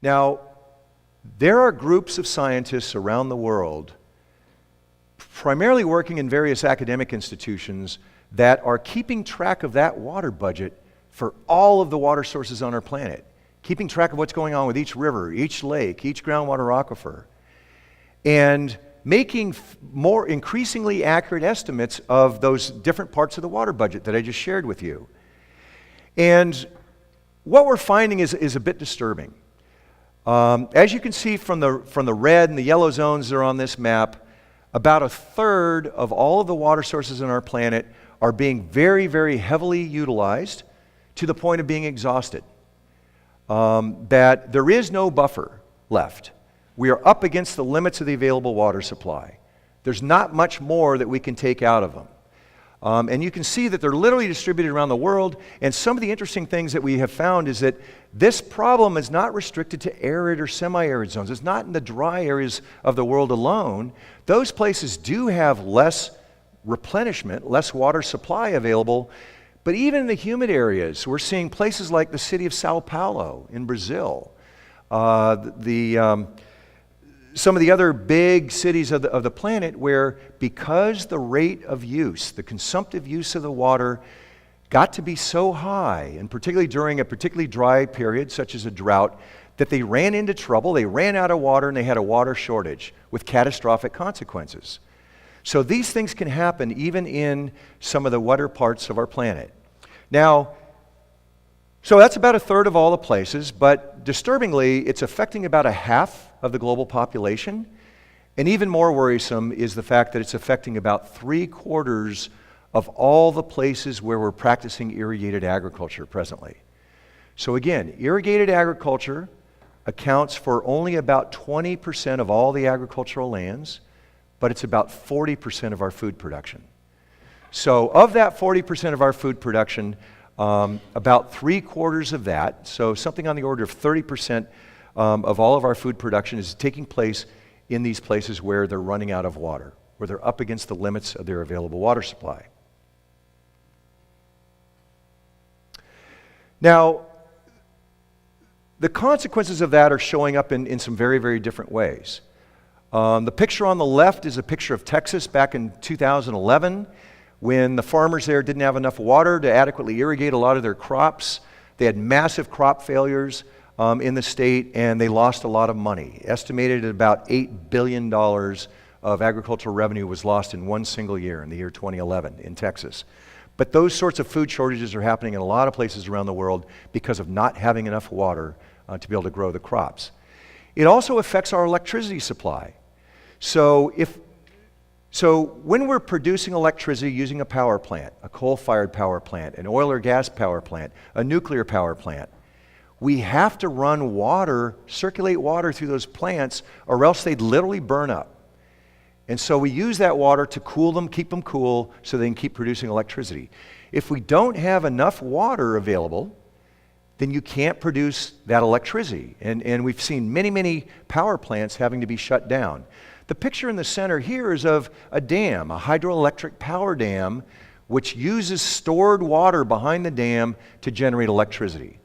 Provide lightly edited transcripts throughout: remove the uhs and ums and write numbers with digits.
Now, there are groups of scientists around the world, primarily working in various academic institutions, that are keeping track of that water budget for all of the water sources on our planet, keeping track of what's going on with each river, each lake, each groundwater aquifer, and making more increasingly accurate estimates of those different parts of the water budget that I just shared with you. And what we're finding is a bit disturbing. As you can see from the red and the yellow zones that are on this map, about a third of all of the water sources on our planet are being very, very heavily utilized to the point of being exhausted. That there is no buffer left. We are up against the limits of the available water supply. There's not much more that we can take out of them. And you can see that they're literally distributed around the world. And some of the interesting things that we have found is that this problem is not restricted to arid or semi-arid zones. It's not in the dry areas of the world alone. Those places do have less replenishment, less water supply available. But even in the humid areas, we're seeing places like the city of Sao Paulo in Brazil, some of the other big cities of the planet where, because the rate of use, the consumptive use of the water got to be so high, and particularly during a particularly dry period such as a drought, that they ran into trouble, they ran out of water, and they had a water shortage with catastrophic consequences. So these things can happen even in some of the wetter parts of our planet. Now, so that's about a third of all the places, but disturbingly, it's affecting about a half of the global population. And even more worrisome is the fact that it's affecting about 3/4 of all the places where we're practicing irrigated agriculture presently. So again, irrigated agriculture accounts for only about 20% of all the agricultural lands, but it's about 40% of our food production. So of that 40% of our food production, about 3/4 of that, so something on the order of 30% of all of our food production is taking place in these places where they're running out of water, where they're up against the limits of their available water supply. Now, the consequences of that are showing up in some very, very different ways. The picture on the left is a picture of Texas back in 2011, when the farmers there didn't have enough water to adequately irrigate a lot of their crops. They had massive crop failures in the state, and they lost a lot of money. Estimated at about $8 billion of agricultural revenue was lost in one single year, in the year 2011 in Texas. But those sorts of food shortages are happening in a lot of places around the world because of not having enough water to be able to grow the crops. It also affects our electricity supply. So when we're producing electricity using a power plant, a coal-fired power plant, an oil or gas power plant, a nuclear power plant, we have to run water, circulate water through those plants, or else they'd literally burn up. And so we use that water to cool them, keep them cool, so they can keep producing electricity. If we don't have enough water available, then you can't produce that electricity. And we've seen many, many power plants having to be shut down. The picture in the center here is of a dam, a hydroelectric power dam, which uses stored water behind the dam to generate electricity.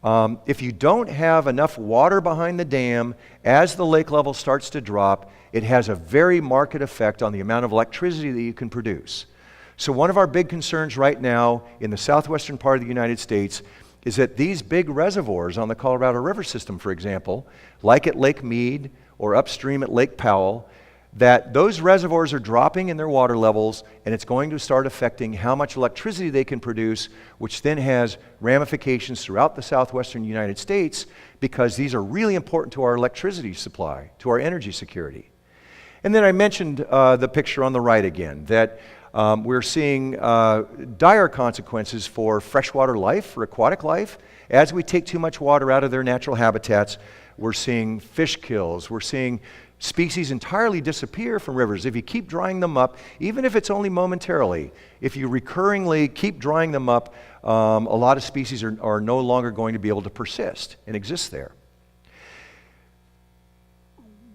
If you don't have enough water behind the dam, as the lake level starts to drop, it has a very marked effect on the amount of electricity that you can produce. So one of our big concerns right now in the southwestern part of the United States is that these big reservoirs on the Colorado River system, for example, like at Lake Mead or upstream at Lake Powell, that those reservoirs are dropping in their water levels, and it's going to start affecting how much electricity they can produce, which then has ramifications throughout the southwestern United States, because these are really important to our electricity supply, to our energy security. And then I mentioned the picture on the right again, that we're seeing dire consequences for freshwater life, for aquatic life. As we take too much water out of their natural habitats, we're seeing fish kills, we're seeing species entirely disappear from rivers. If you keep drying them up, even if it's only momentarily, if you recurringly keep drying them up, a lot of species are no longer going to be able to persist and exist there.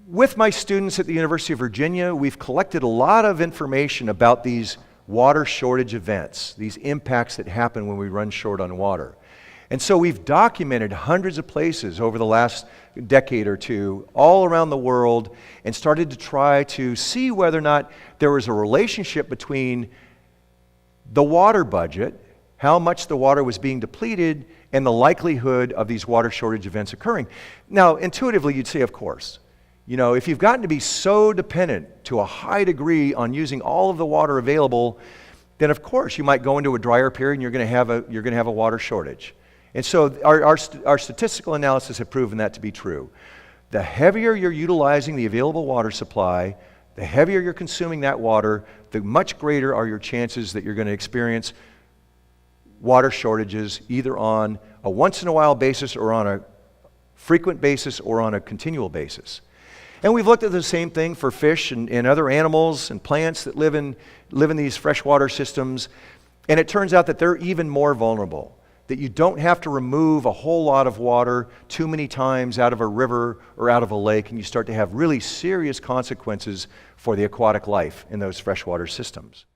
With my students at the University of Virginia, we've collected a lot of information about these water shortage events, these impacts that happen when we run short on water. And so we've documented hundreds of places over the last decade or two all around the world and started to try to see whether or not there was a relationship between the water budget, how much the water was being depleted, and the likelihood of these water shortage events occurring. Now, intuitively, you'd say, of course. You know, if you've gotten to be so dependent to a high degree on using all of the water available, then of course you might go into a drier period and you're going to have a water shortage. And so our statistical analysis have proven that to be true. The heavier you're utilizing the available water supply, the heavier you're consuming that water, the much greater are your chances that you're going to experience water shortages either on a once-in-a-while basis or on a frequent basis or on a continual basis. And we've looked at the same thing for fish and other animals and plants that live in these freshwater systems. And it turns out that they're even more vulnerable, that you don't have to remove a whole lot of water too many times out of a river or out of a lake, and you start to have really serious consequences for the aquatic life in those freshwater systems.